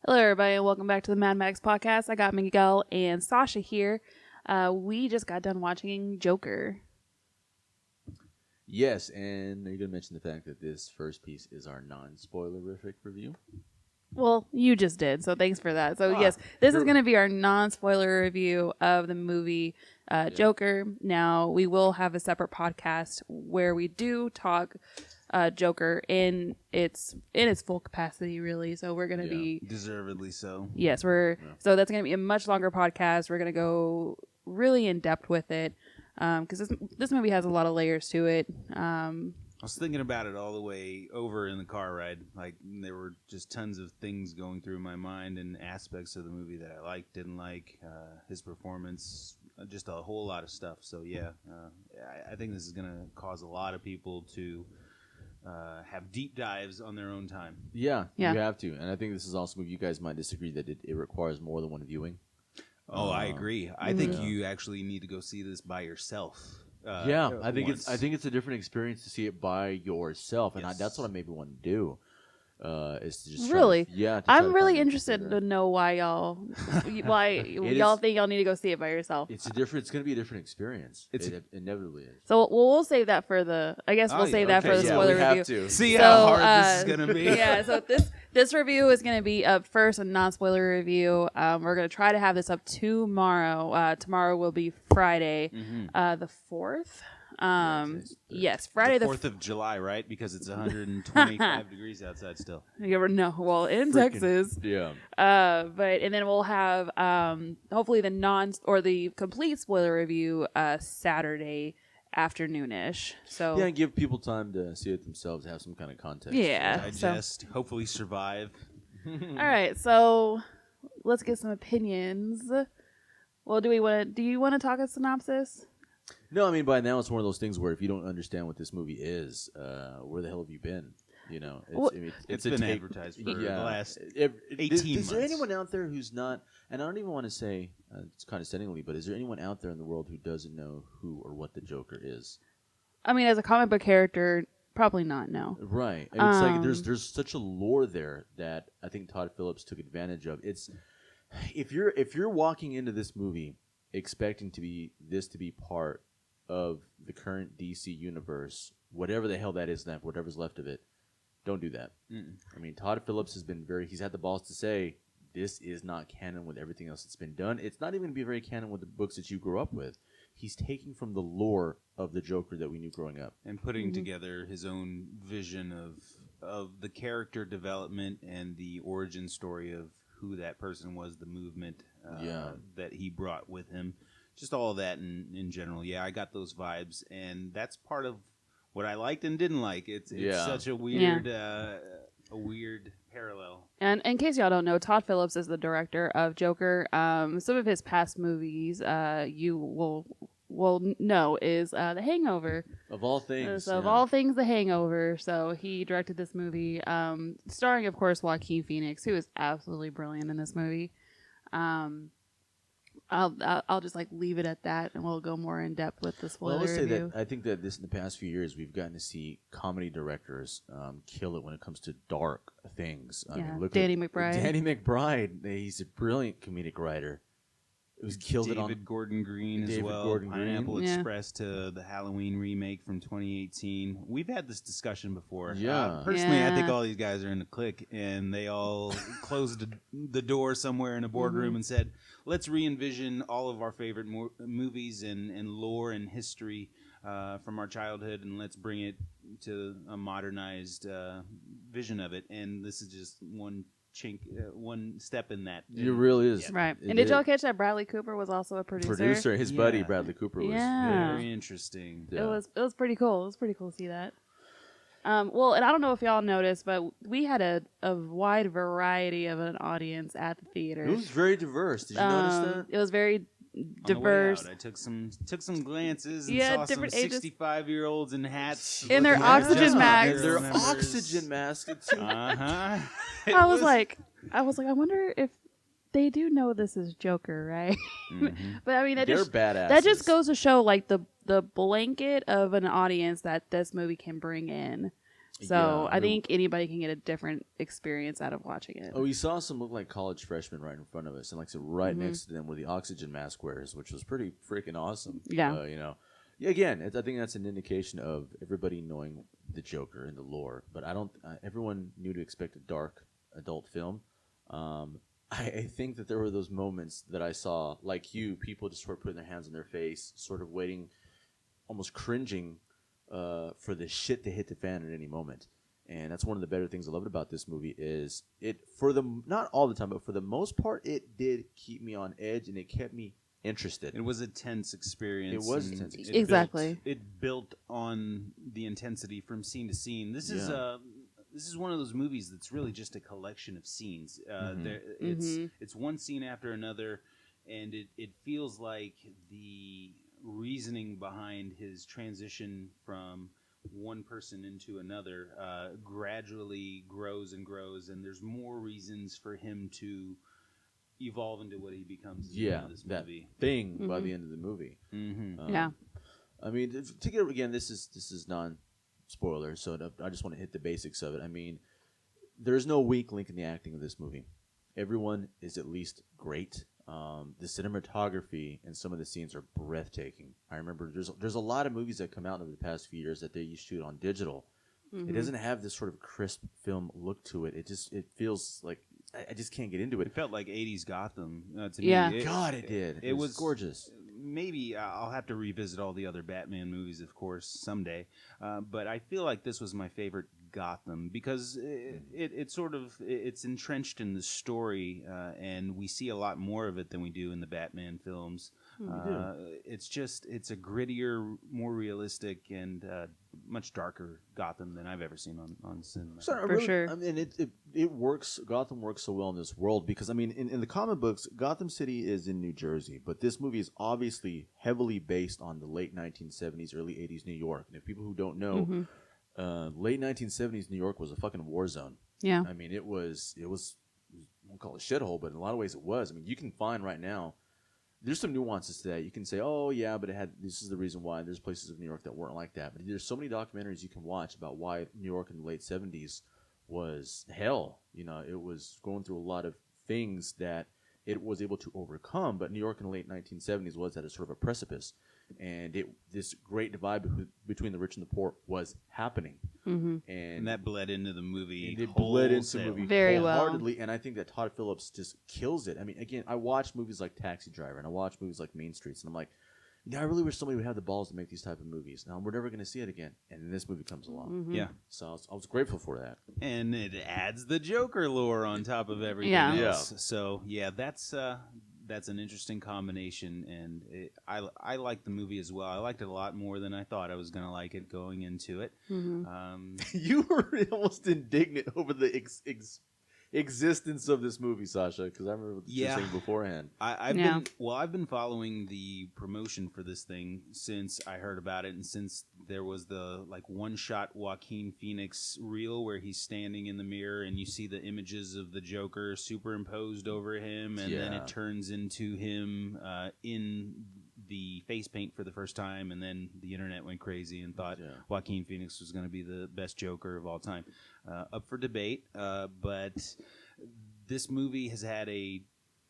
Hello, everybody, and welcome back to the MadMaggs podcast. I got Miguel and Sacha here. We just got done watching Joker. Yes, and you're going to mention the fact that this first piece is our non-spoilerific review? Well, you just did, so thanks for that. So, yes, this is going to be our non-spoiler review of the movie Joker. Now, we will have a separate podcast where we do talk Joker in its full capacity, really. So we're gonna be deservedly so. Yes, so that's gonna be a much longer podcast. We're gonna go really in depth with it because this movie has a lot of layers to it. I was thinking about it all the way over in the car ride. Like there were just tons of things going through my mind and aspects of the movie that I liked, didn't like, his performance, just a whole lot of stuff. So I think this is gonna cause a lot of people to have deep dives on their own time. Yeah, you have to. And I think this is also, you guys might disagree that it requires more than one viewing. I agree. I think you actually need to go see this by yourself. I think it's a different experience to see it by yourself, and that's what I maybe want to do. Is to just really, I'm really interested to know why y'all think y'all need to go see it by yourself. It's going to be a different experience. It inevitably is. So we'll save that for the. I guess we'll save that for the spoiler review. Have to. See how hard this is going to be. Yeah. So this review is going to be up first, a non-spoiler review. We're going to try to have this up tomorrow. Tomorrow will be Friday, the 4th. Yes, Friday the 4th of July, right? Because it's 125 degrees outside still. You ever know? Well, in Texas. Yeah. And then we'll have hopefully the complete spoiler review Saturday afternoonish. So and give people time to see it themselves, have some kind of context. Yeah. Digest, hopefully survive. All right, so let's get some opinions. Well, do you want to talk a synopsis? No, I mean, by now it's one of those things where if you don't understand what this movie is, where the hell have you been? You know, it's been advertised for the last 18 months. Is there anyone out there who's not, and I don't even want to say it's condescendingly, but is there anyone out there in the world who doesn't know who or what the Joker is? I mean, as a comic book character, probably not, no. Right. And it's like there's such a lore there that I think Todd Phillips took advantage of. It's if you're walking into this movie expecting to be part of the current DC universe, whatever the hell that is, whatever's left of it, don't do that. I mean, Todd Phillips has been he's had the balls to say, this is not canon with everything else that's been done. It's not even going to be very canon with the books that you grew up with. He's taking from the lore of the Joker that we knew growing up. And putting together his own vision of the character development and the origin story of who that person was, the movement that he brought with him. Just all of that in general. Yeah, I got those vibes, and that's part of what I liked and didn't like. It's such a weird parallel. And in case y'all don't know, Todd Phillips is the director of Joker. Some of his past movies you will know is The Hangover. Of all things. Of all things, The Hangover. So he directed this movie, starring, of course, Joaquin Phoenix, who is absolutely brilliant in this movie. I'll just leave it at that, and we'll go more in depth with the spoiler review. Say that I think that in the past few years we've gotten to see comedy directors kill it when it comes to dark things. I mean, look Danny at McBride. Danny McBride, he's a brilliant comedic writer. It was killed David Gordon Green as well. Pineapple Express to the Halloween remake from 2018. We've had this discussion before. Personally, I think all these guys are in a clique, and they all closed the door somewhere in a boardroom and said, let's re-envision all of our favorite movies and lore and history from our childhood, and let's bring it to a modernized vision of it. And this is just one step in that. It really is. Right. And did y'all catch that Bradley Cooper was also a producer? His buddy Bradley Cooper was very interesting. It was pretty cool. It was pretty cool to see that. Well, and I don't know if y'all noticed, but we had a wide variety of an audience at the theater. It was very diverse. Did you notice that? It was very diverse. On the way out, I took some glances and saw some 65-year-olds in hats in their oxygen masks. Their oxygen masks. I was like, I wonder if they do know this is Joker, right? But I mean, that just goes to show the blanket of an audience that this movie can bring in. So I think anybody can get a different experience out of watching it. Oh, we saw some look like college freshmen right in front of us, and like I said, right next to them were the oxygen mask wearers, which was pretty freaking awesome. Yeah. Again, I think that's an indication of everybody knowing the Joker and the lore, but I don't. Everyone knew to expect a dark adult film. I think that there were those moments that I saw, like you, people just sort of putting their hands on their face, sort of waiting, almost cringing for the shit to hit the fan at any moment. And that's one of the better things I loved about this movie is not all the time, but for the most part, it did keep me on edge and it kept me interested. It was a tense experience. It was a tense experience. Exactly. It built on the intensity from scene to scene. This is one of those movies that's really just a collection of scenes. It's one scene after another, and it feels like the reasoning behind his transition from one person into another gradually grows and grows, and there's more reasons for him to evolve into what he becomes at the end of this movie. Thing by the end of the movie. I mean, again, this is non-spoiler, so I just want to hit the basics of it. I mean, there's no weak link in the acting of this movie. Everyone is at least great. The cinematography and some of the scenes are breathtaking. I remember there's a lot of movies that come out over the past few years that they used to shoot on digital. It doesn't have this sort of crisp film look to it. It feels like I just can't get into it. It felt like 80s Gotham to me. It did. It was gorgeous. Maybe I'll have to revisit all the other Batman movies, of course, someday. But I feel like this was my favorite Gotham because it's entrenched in the story, and we see a lot more of it than we do in the Batman films. It's a grittier, more realistic, and much darker Gotham than I've ever seen on cinema. For sure. I mean, it works. Gotham works so well in this world because, I mean, in the comic books, Gotham City is in New Jersey, but this movie is obviously heavily based on the late 1970s, early 80s New York. And if people who don't know, late 1970s New York was a fucking war zone. Yeah. I mean, it was I won't call it a shithole, but in a lot of ways it was. I mean, you can find right now, there's some nuances to that. You can say, oh, yeah, but this is the reason why. There's places of New York that weren't like that. But there's so many documentaries you can watch about why New York in the late 70s was hell. It was going through a lot of things that it was able to overcome. But New York in the late 1970s was at a sort of a precipice. And this great divide between the rich and the poor was happening. And that bled into the movie. It bled into the movie very wholeheartedly, well. and I think that Todd Phillips just kills it. I mean, again, I watch movies like Taxi Driver, and I watch movies like Main Streets, and I'm like, I really wish somebody would have the balls to make these type of movies. Now, we're never going to see it again. And then this movie comes along. Yeah. So I was grateful for that. And it adds the Joker lore on top of everything else. So, that's an interesting combination, and I like the movie as well. I liked it a lot more than I thought I was going to like it going into it. You were almost indignant over the existence of this movie, Sasha, because I remember what you were saying beforehand. I've been following the promotion for this thing since I heard about it, and since there was the one-shot Joaquin Phoenix reel where he's standing in the mirror and you see the images of the Joker superimposed over him, and then it turns into him in the face paint for the first time, and then the internet went crazy and thought Joaquin Phoenix was going to be the best Joker of all time. Up for debate, but this movie has had a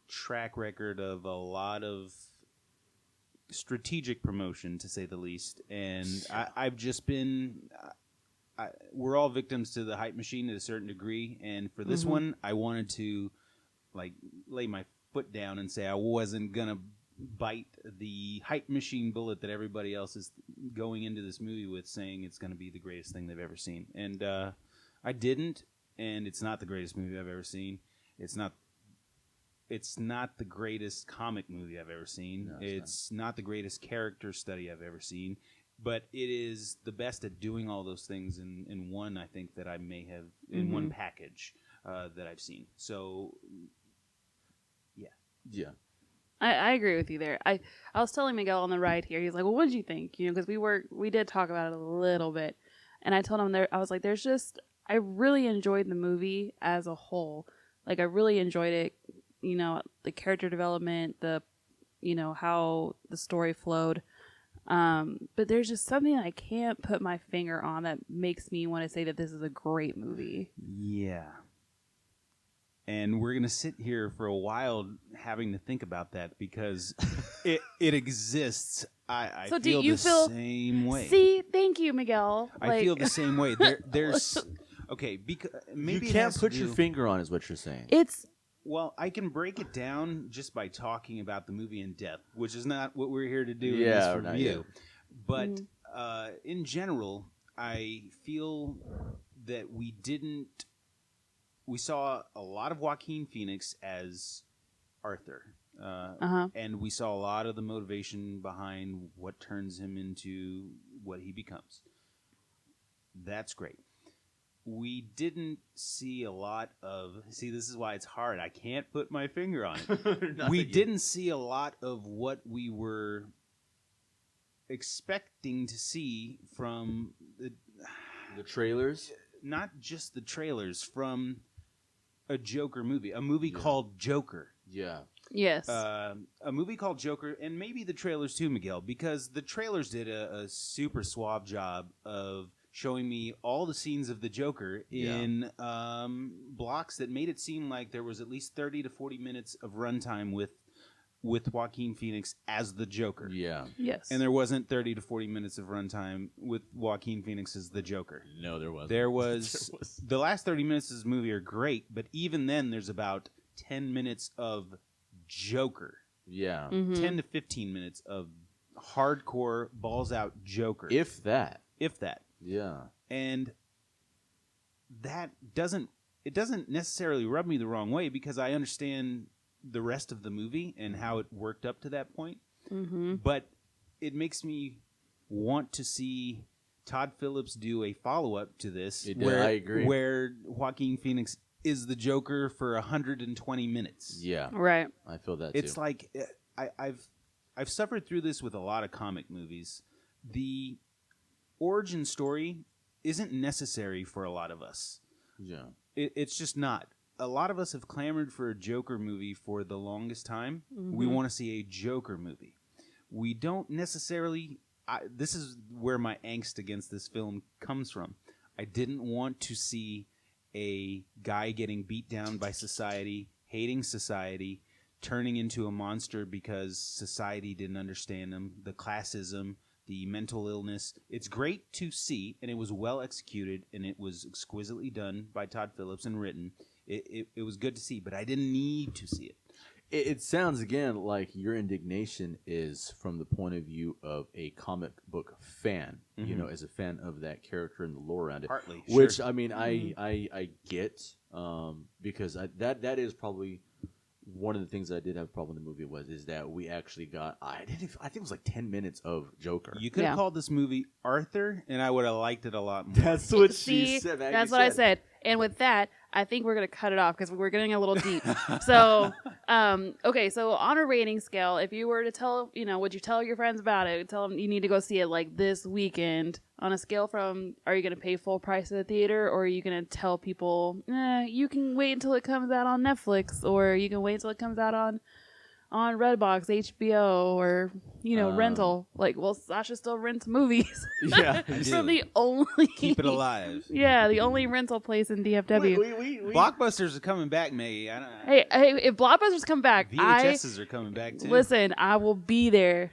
track record of a lot of strategic promotion, to say the least, and I've just been... we're all victims to the hype machine to a certain degree, and for this one, I wanted to lay my foot down and say I wasn't going to bite the hype machine bullet that everybody else is going into this movie with, saying it's going to be the greatest thing they've ever seen. And I didn't, and it's not the greatest movie I've ever seen. It's not the greatest comic movie I've ever seen. No, it's not the greatest character study I've ever seen. But it is the best at doing all those things in one, I think, that I may have, in one package that I've seen. So, yeah. Yeah. I agree with you there. I was telling Miguel on the ride here, he's like, well, what did you think? Because we did talk about it a little bit. And I told him, I was like, I really enjoyed the movie as a whole. I really enjoyed it, the character development, how the story flowed. But there's just something I can't put my finger on that makes me want to say that this is a great movie. Yeah. And we're going to sit here for a while having to think about that because it exists. I so feel do you the same way. See, thank you, Miguel. I feel the same way. There's okay, because maybe you can't put your finger on is what you're saying. Well, I can break it down just by talking about the movie in depth, which is not what we're here to do in this review. But in general, I feel that we saw a lot of Joaquin Phoenix as Arthur. And we saw a lot of the motivation behind what turns him into what he becomes. That's great. We didn't see a lot of... See, this is why it's hard. I can't put my finger on it. We didn't see a lot of what we were expecting to see from the trailers? Not just the trailers, from a Joker movie. A movie called Joker. Yeah. Yes. A movie called Joker, and maybe the trailers too, Miguel, because the trailers did a super suave job of showing me all the scenes of the Joker in blocks that made it seem like there was at least 30 to 40 minutes of runtime with Joaquin Phoenix as the Joker. Yeah. Yes. And there wasn't 30 to 40 minutes of runtime with Joaquin Phoenix as the Joker. No, there wasn't. There was. The last 30 minutes of this movie are great, but even then there's about 10 minutes of Joker. Yeah. 10 to 15 minutes of hardcore, balls-out Joker. If that. Yeah. And that doesn't necessarily rub me the wrong way because I understand the rest of the movie and how it worked up to that point. But it makes me want to see Todd Phillips do a follow-up to this. I agree. Where Joaquin Phoenix is the Joker for 120 minutes. Yeah. Right. I feel that too. It's like I've suffered through this with a lot of comic movies. The origin story isn't necessary for a lot of us. Yeah. It's just not. A lot of us have clamored for a Joker movie for the longest time. We want to see a Joker movie. We don't necessarily... this is where my angst against this film comes from. I didn't want to see a guy getting beat down by society, hating society, turning into a monster because society didn't understand him, the classism, the mental illness. It's great to see, and it was well executed, and it was exquisitely done by Todd Phillips and written. It was good to see, but I didn't need to see it. It sounds, again, like your indignation is from the point of view of a comic book fan, you know, as a fan of that character and the lore around it. Partly, which, sure. I mean, I get, because that is probably one of the things that I did have a problem in the movie is that we actually got, I think it was like 10 minutes of Joker. You could have called this movie Arthur, and I would have liked it a lot more. That's what she said. That's what I said. And with that, I think we're going to cut it off because we're getting a little deep. So, okay, so on a rating scale, if you were to tell, would you tell your friends about it? Tell them you need to go see it like this weekend on a scale from, are you going to pay full price at the theater, or are you going to tell people, you can wait until it comes out on Netflix, or you can wait until it comes out on Redbox, HBO, or rental. Like, well, Sasha still rents movies. Yeah, from the only keep it alive. Yeah, the only rental place in DFW. We Blockbusters are coming back, Maggie. Hey, if Blockbusters come back, VHSs are coming back too. Listen, I will be there.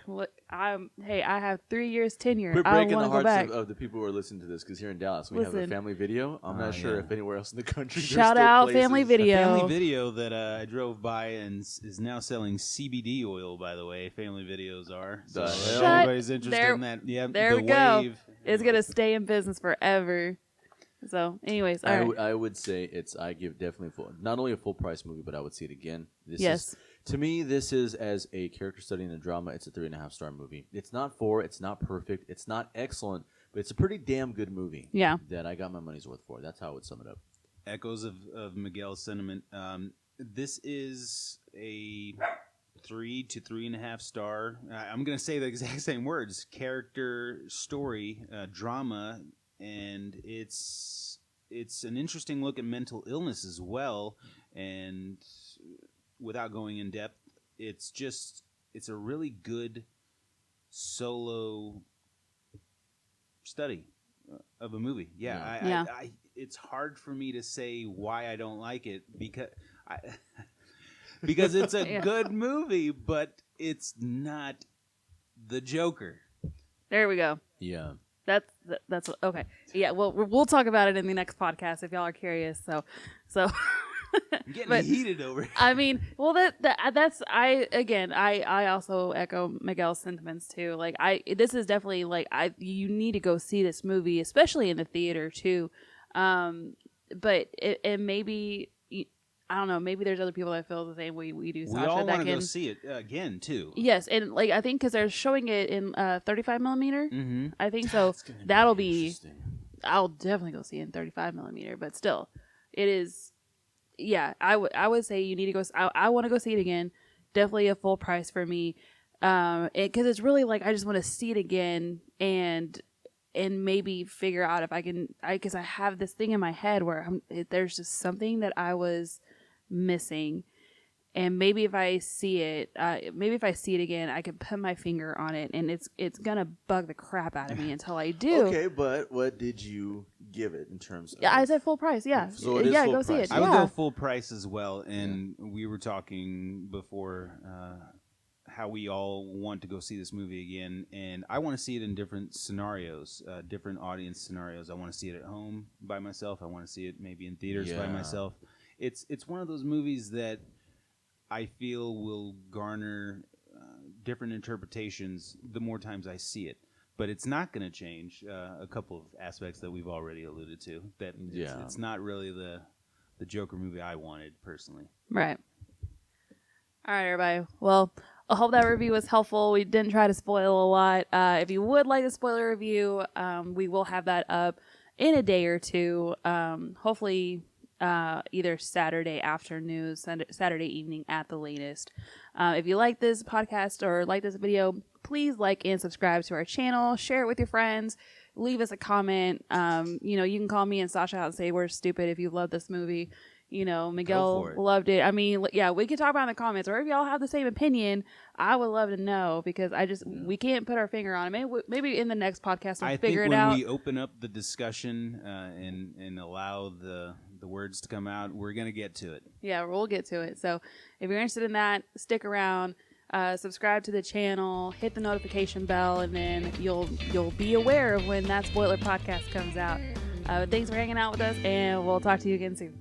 I have 3 years tenure. We're breaking the hearts of the people who are listening to this because here in Dallas we have a Family Video. I'm not sure if anywhere else in the country. Shout out Family Video. A Family Video that I drove by and is now selling CBD oil. By the way, Family Videos are. So everybody's interested in that. Yeah, there we go. It's gonna stay in business forever. So, anyways, I would say I give definitely not only a full price movie, but I would see it again. To me, this is, as a character study in a drama, it's a 3.5-star movie. It's not 4, it's not perfect, it's not excellent, but it's a pretty damn good movie. Yeah. That I got my money's worth for. That's how I would sum it up. Echoes of Miguel's sentiment. This is a 3 to 3.5 star. I'm going to say the exact same words. Character, story, drama, and it's an interesting look at mental illness as well. And without going in depth, it's a really good solo study of a movie. It's hard for me to say why I don't like it because it's a good movie, but it's not the Joker. There we go. Yeah. That's okay. Yeah, well, we'll talk about it in the next podcast if y'all are curious. So I'm getting heated over. I mean, well, that's I also echo Miguel's sentiments too. Like this is definitely like you need to go see this movie, especially in the theater too. But it maybe I don't know. Maybe there's other people that feel the same way we do. Sasha, we all want to go see it again too. Yes, and like I think because they're showing it in 35 millimeter. Mm-hmm. I think so. That'll be. I'll definitely go see it in 35 millimeter. But still, it is. Yeah, I would say you need to go. I want to go see it again. Definitely a full price for me. Because it's really like I just want to see it again and maybe figure out if I can. Because I have this thing in my head where there's just something that I was missing, and maybe if I see it again, I can put my finger on it, and it's gonna bug the crap out of me until I do. Okay, but what did you give it in terms of? Yeah, I said full price. Yeah, so it is full go price. see it. I would go full price as well, and we were talking before how we all want to go see this movie again, and I want to see it in different scenarios, different audience scenarios. I want to see it at home by myself. I want to see it maybe in theaters by myself. It's one of those movies that I feel will garner different interpretations the more times I see it. But it's not going to change a couple of aspects that we've already alluded to. That it's not really the Joker movie I wanted personally. Right. All right, everybody. Well, I hope that review was helpful. We didn't try to spoil a lot. If you would like a spoiler review, we will have that up in a day or two. Hopefully either Saturday afternoon, Saturday evening at the latest. If you like this podcast or like this video, please like and subscribe to our channel. Share it with your friends. Leave us a comment. You can call me and Sasha out and say we're stupid if you love this movie. Miguel loved it. I mean, yeah, we can talk about it in the comments, or if y'all have the same opinion, I would love to know, because we can't put our finger on it. Maybe in the next podcast we'll figure it out. I think when we open up the discussion and allow the words to come out, we're going to get to it. Yeah, we'll get to it. So if you're interested in that, stick around, subscribe to the channel, hit the notification bell, and then you'll be aware of when that spoiler podcast comes out. Thanks for hanging out with us, and we'll talk to you again soon.